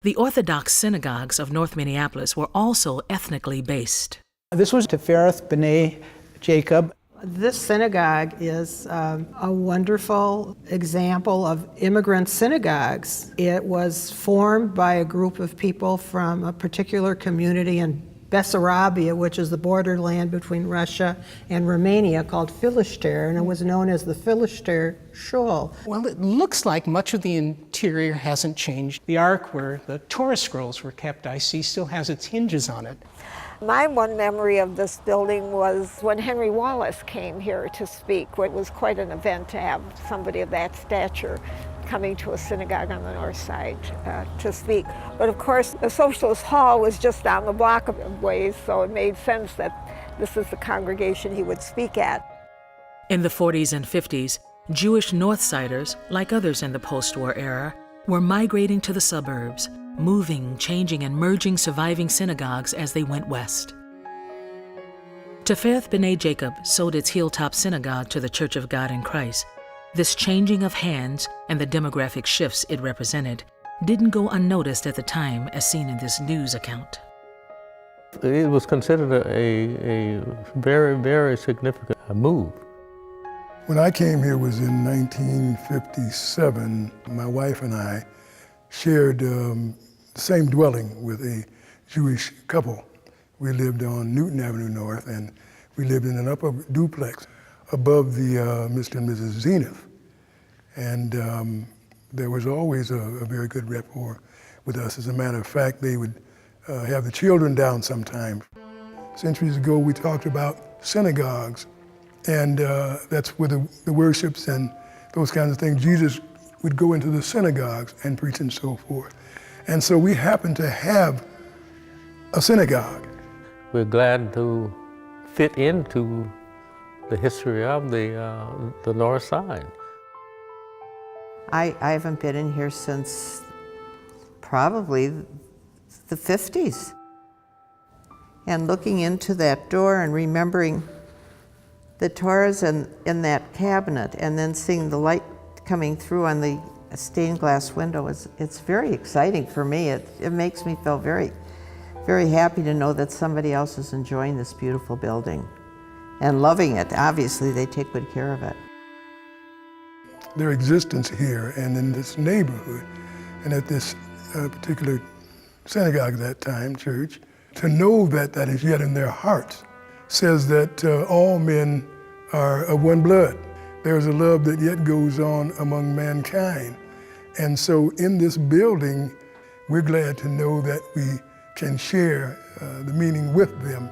The Orthodox synagogues of North Minneapolis were also ethnically based. This was Tifereth B'nai Jacob. This synagogue is a wonderful example of immigrant synagogues. It was formed by a group of people from a particular community in Bessarabia, which is the borderland between Russia and Romania, called Filister, and it was known as the Filister Shul. Well, it looks like much of the interior hasn't changed. The ark where the Torah scrolls were kept, I see, still has its hinges on it. My one memory of this building was when Henry Wallace came here to speak. It was quite an event to have somebody of that stature coming to a synagogue on the north side to speak. But of course, the Socialist Hall was just down the block of ways, so it made sense that this is the congregation he would speak at. In the 40s and 50s, Jewish Northsiders, like others in the post-war era, were migrating to the suburbs, moving, changing, and merging surviving synagogues as they went west. Tifereth B'nai Jacob sold its hilltop synagogue to the Church of God in Christ. This changing of hands and the demographic shifts it represented didn't go unnoticed at the time, as seen in this news account. It was considered a very, very significant move. When I came here was in 1957. My wife and I shared the same dwelling with a Jewish couple. We lived on Newton Avenue North, and we lived in an upper duplex above the Mr. and Mrs. Zenith. And there was always a very good rapport with us. As a matter of fact, they would have the children down sometimes. Centuries ago, we talked about synagogues, and that's where the worships and those kinds of things. Jesus would go into the synagogues and preach and so forth. And so we happen to have a synagogue. We're glad to fit into the history of the North Side. I haven't been in here since probably the 50s. And looking into that door and remembering the Torahs in that cabinet, and then seeing the light coming through on the stained glass window, it's very exciting for me. It makes me feel very, very happy to know that somebody else is enjoying this beautiful building and loving it. Obviously, they take good care of it. Their existence here and in this neighborhood and at this particular synagogue at that time, church, to know that that is yet in their hearts, says that all men are of one blood. There's a love that yet goes on among mankind. And so in this building, we're glad to know that we can share the meaning with them.